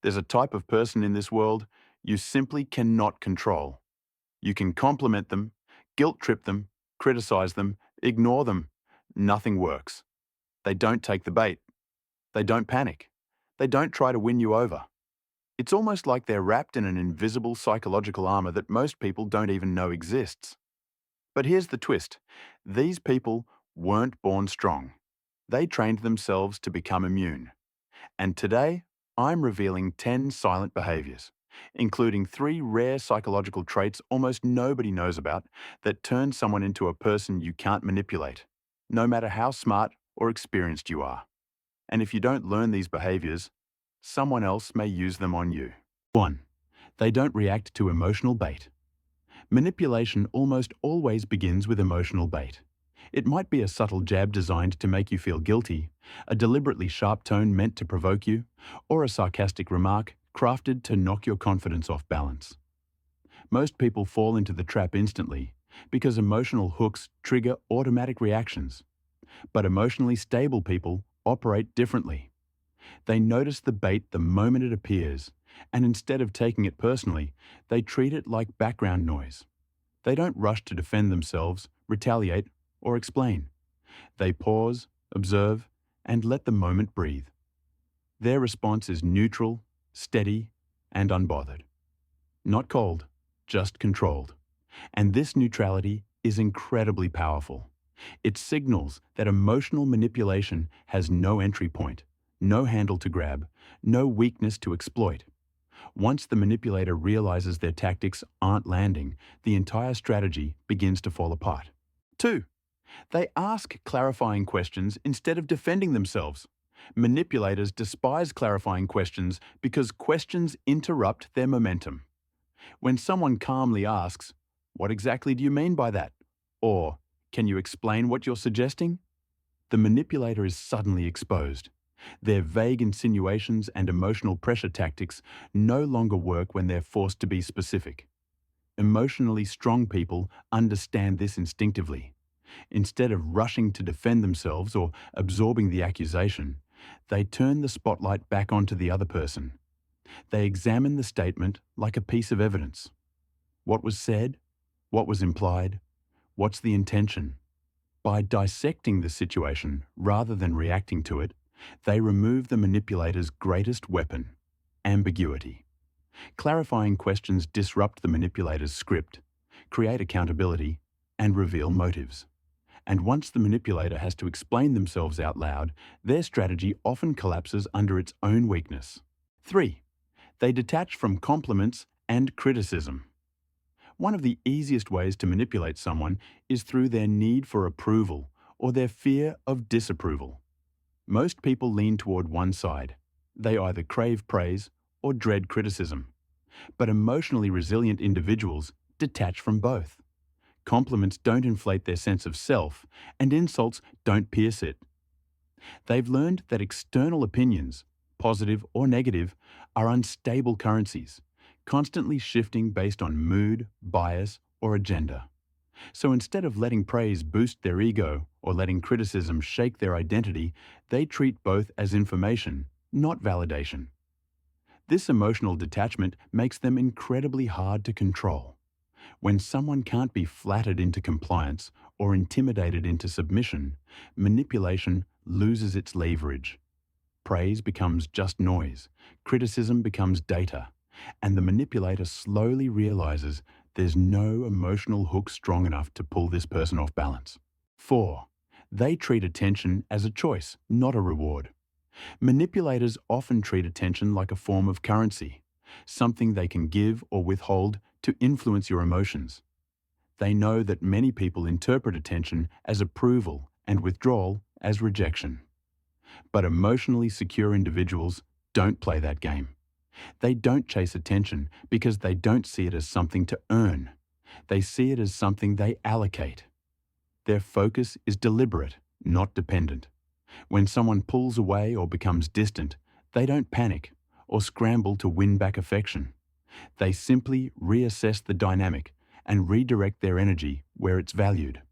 There's a type of person in this world you simply cannot control. You can compliment them, guilt trip them, criticize them, ignore them. Nothing works. They don't take the bait. They don't panic. They don't try to win you over. It's almost like they're wrapped in an invisible psychological armor that most people don't even know exists. But here's the twist. These people weren't born strong. They trained themselves to become immune. And today, I'm revealing 10 silent behaviors, including 3 rare psychological traits almost nobody knows about that turn someone into a person you can't manipulate, no matter how smart or experienced you are. And if you don't learn these behaviors, someone else may use them on you. 1. They don't react to emotional bait. Manipulation almost always begins with emotional bait. It might be a subtle jab designed to make you feel guilty, a deliberately sharp tone meant to provoke you, or a sarcastic remark crafted to knock your confidence off balance. Most people fall into the trap instantly because emotional hooks trigger automatic reactions. But emotionally stable people operate differently. They notice the bait the moment it appears, and instead of taking it personally, they treat it like background noise. They don't rush to defend themselves, retaliate, or explain. They pause, observe, and let the moment breathe. Their response is neutral, steady, and unbothered. Not cold, just controlled. And this neutrality is incredibly powerful. It signals that emotional manipulation has no entry point, no handle to grab, no weakness to exploit. Once the manipulator realizes their tactics aren't landing, the entire strategy begins to fall apart. 2. They ask clarifying questions instead of defending themselves. Manipulators despise clarifying questions because questions interrupt their momentum. When someone calmly asks, "What exactly do you mean by that?" or "Can you explain what you're suggesting?" the manipulator is suddenly exposed. Their vague insinuations and emotional pressure tactics no longer work when they're forced to be specific. Emotionally strong people understand this instinctively. Instead of rushing to defend themselves or absorbing the accusation, they turn the spotlight back onto the other person. They examine the statement like a piece of evidence. What was said? What was implied? What's the intention? By dissecting the situation rather than reacting to it, they remove the manipulator's greatest weapon, ambiguity. Clarifying questions disrupt the manipulator's script, create accountability, and reveal motives. And once the manipulator has to explain themselves out loud, their strategy often collapses under its own weakness. 3. They detach from compliments and criticism. One of the easiest ways to manipulate someone is through their need for approval or their fear of disapproval. Most people lean toward one side. They either crave praise or dread criticism. But emotionally resilient individuals detach from both. Compliments don't inflate their sense of self, and insults don't pierce it. They've learned that external opinions, positive or negative, are unstable currencies, constantly shifting based on mood, bias, or agenda. So instead of letting praise boost their ego or letting criticism shake their identity, they treat both as information, not validation. This emotional detachment makes them incredibly hard to control. When someone can't be flattered into compliance or intimidated into submission, manipulation loses its leverage. Praise becomes just noise, criticism becomes data, and the manipulator slowly realizes there's no emotional hook strong enough to pull this person off balance. 4. They treat attention as a choice, not a reward. Manipulators often treat attention like a form of currency, something they can give or withhold to influence your emotions. They know that many people interpret attention as approval and withdrawal as rejection. But emotionally secure individuals don't play that game. They don't chase attention because they don't see it as something to earn. They see it as something they allocate. Their focus is deliberate, not dependent. When someone pulls away or becomes distant, they don't panic or scramble to win back affection. They simply reassess the dynamic and redirect their energy where it's valued.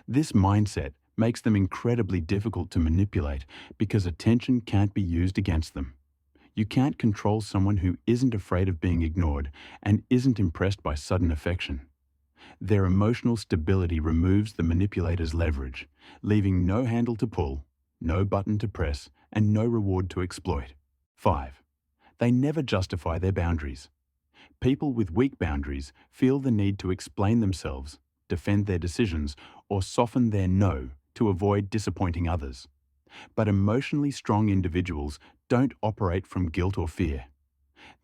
This mindset makes them incredibly difficult to manipulate because attention can't be used against them. You can't control someone who isn't afraid of being ignored and isn't impressed by sudden affection. Their emotional stability removes the manipulator's leverage, leaving no handle to pull, no button to press, and no reward to exploit. 5. They never justify their boundaries. People with weak boundaries feel the need to explain themselves, defend their decisions, or soften their no to avoid disappointing others. But emotionally strong individuals don't operate from guilt or fear.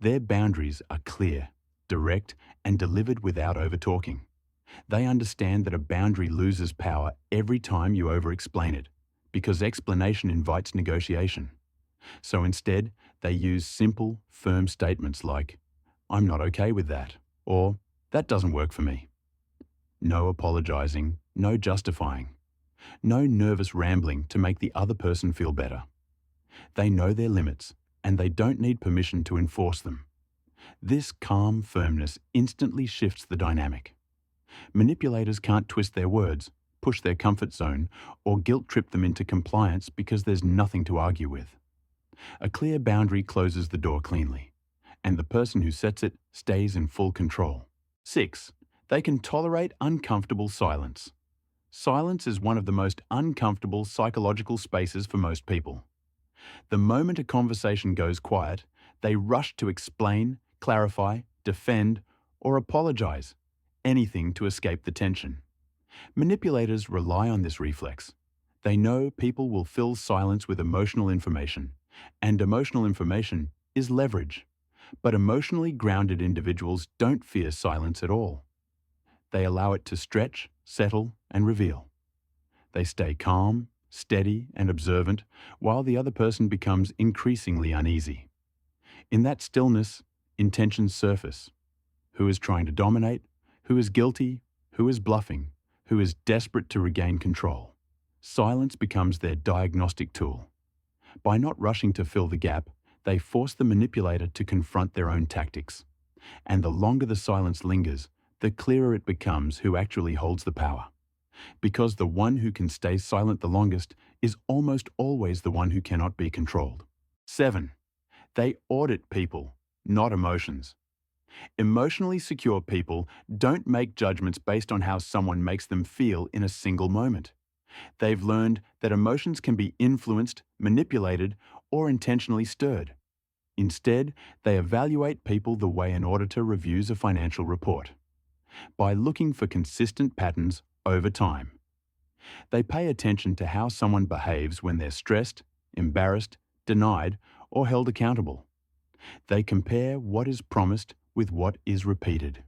Their boundaries are clear, direct, and delivered without over-talking. They understand that a boundary loses power every time you over-explain it, because explanation invites negotiation. So instead, they use simple, firm statements like, "I'm not okay with that," or "That doesn't work for me." No apologizing, no justifying, no nervous rambling to make the other person feel better. They know their limits, and they don't need permission to enforce them. This calm firmness instantly shifts the dynamic. Manipulators can't twist their words, push their comfort zone, or guilt-trip them into compliance because there's nothing to argue with. A clear boundary closes the door cleanly, and the person who sets it stays in full control. 6. They can tolerate uncomfortable silence. Silence is one of the most uncomfortable psychological spaces for most people. The moment a conversation goes quiet, they rush to explain, clarify, defend, or apologize, anything to escape the tension. Manipulators rely on this reflex. They know people will fill silence with emotional information, and emotional information is leverage. But emotionally grounded individuals don't fear silence at all. They allow it to stretch, settle, and reveal. They stay calm, steady, and observant while the other person becomes increasingly uneasy. In that stillness, intentions surface. Who is trying to dominate? Who is guilty? Who is bluffing? Who is desperate to regain control? Silence becomes their diagnostic tool. By not rushing to fill the gap, they force the manipulator to confront their own tactics. And the longer the silence lingers, the clearer it becomes who actually holds the power. Because the one who can stay silent the longest is almost always the one who cannot be controlled. 7. They audit people, not emotions. Emotionally secure people don't make judgments based on how someone makes them feel in a single moment. They've learned that emotions can be influenced, manipulated, or intentionally stirred. Instead, they evaluate people the way an auditor reviews a financial report, by looking for consistent patterns over time. They pay attention to how someone behaves when they're stressed, embarrassed, denied, or held accountable. They compare what is promised with what is repeated.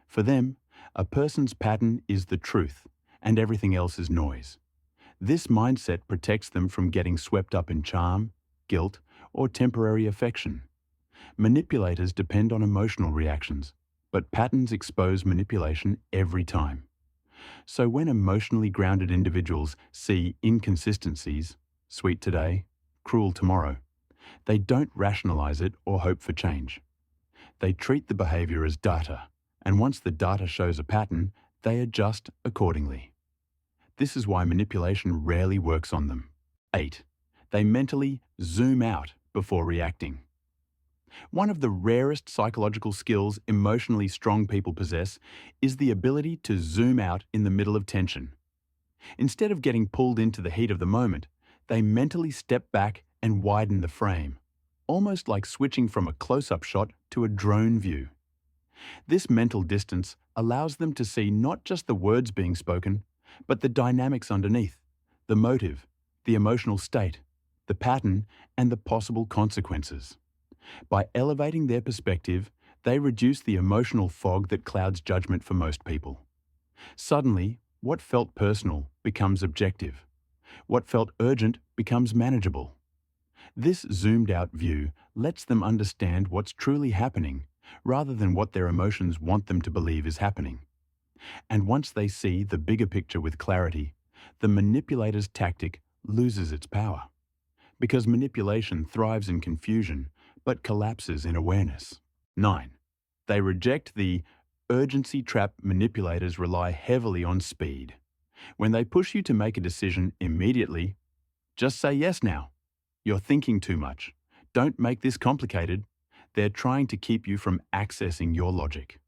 For them, a person's pattern is the truth, and everything else is noise. This mindset protects them from getting swept up in charm, guilt, or temporary affection. Manipulators depend on emotional reactions, but patterns expose manipulation every time. So when emotionally grounded individuals see inconsistencies, sweet today, cruel tomorrow, they don't rationalize it or hope for change. They treat the behavior as data, and once the data shows a pattern, they adjust accordingly. This is why manipulation rarely works on them. 8. They mentally zoom out before reacting. One of the rarest psychological skills emotionally strong people possess is the ability to zoom out in the middle of tension. Instead of getting pulled into the heat of the moment, they mentally step back and widen the frame, almost like switching from a close-up shot to a drone view. This mental distance allows them to see not just the words being spoken, but the dynamics underneath, the motive, the emotional state, the pattern, and the possible consequences. By elevating their perspective, they reduce the emotional fog that clouds judgment for most people. Suddenly, what felt personal becomes objective. What felt urgent becomes manageable. This zoomed-out view lets them understand what's truly happening, rather than what their emotions want them to believe is happening. And once they see the bigger picture with clarity, the manipulator's tactic loses its power. Because manipulation thrives in confusion, but collapses in awareness. 9. They reject the urgency trap. Manipulators rely heavily on speed. When they push you to make a decision immediately, just say yes now. You're thinking too much. Don't make this complicated. They're trying to keep you from accessing your logic.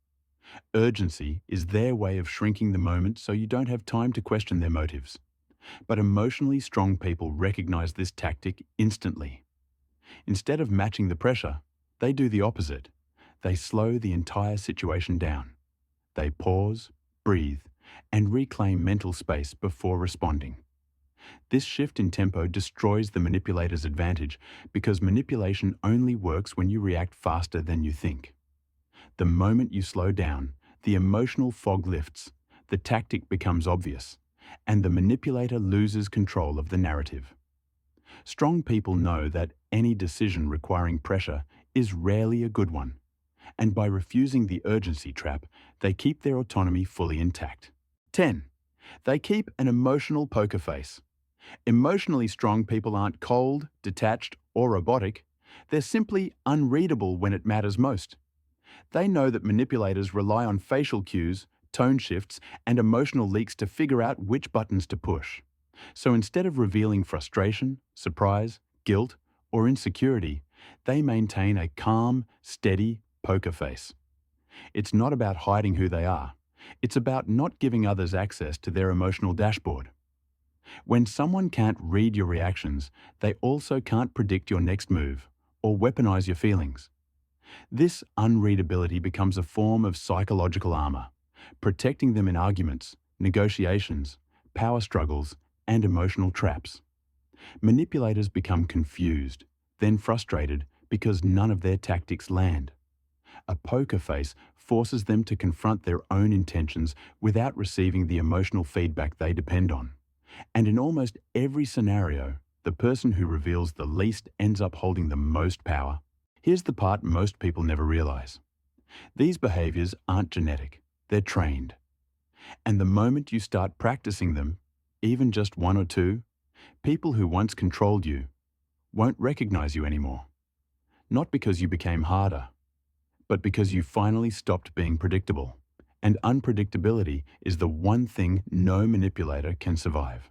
Urgency is their way of shrinking the moment so you don't have time to question their motives. But emotionally strong people recognize this tactic instantly. Instead of matching the pressure, they do the opposite. They slow the entire situation down. They pause, breathe, and reclaim mental space before responding. This shift in tempo destroys the manipulator's advantage because manipulation only works when you react faster than you think. The moment you slow down, the emotional fog lifts, the tactic becomes obvious, and the manipulator loses control of the narrative. Strong people know that any decision requiring pressure is rarely a good one, and by refusing the urgency trap, they keep their autonomy fully intact. 10. They keep an emotional poker face. Emotionally strong people aren't cold, detached, or robotic. They're simply unreadable when it matters most. They know that manipulators rely on facial cues, tone shifts, and emotional leaks to figure out which buttons to push. So instead of revealing frustration, surprise, guilt, or insecurity, they maintain a calm, steady poker face. It's not about hiding who they are. It's about not giving others access to their emotional dashboard. When someone can't read your reactions, they also can't predict your next move or weaponize your feelings. This unreadability becomes a form of psychological armor, protecting them in arguments, negotiations, power struggles, and emotional traps. Manipulators become confused, then frustrated because none of their tactics land. A poker face forces them to confront their own intentions without receiving the emotional feedback they depend on. And in almost every scenario, the person who reveals the least ends up holding the most power. Here's the part most people never realize. These behaviors aren't genetic, they're trained. And the moment you start practicing them, even just one or two, people who once controlled you won't recognize you anymore. Not because you became harder, but because you finally stopped being predictable. And unpredictability is the one thing no manipulator can survive.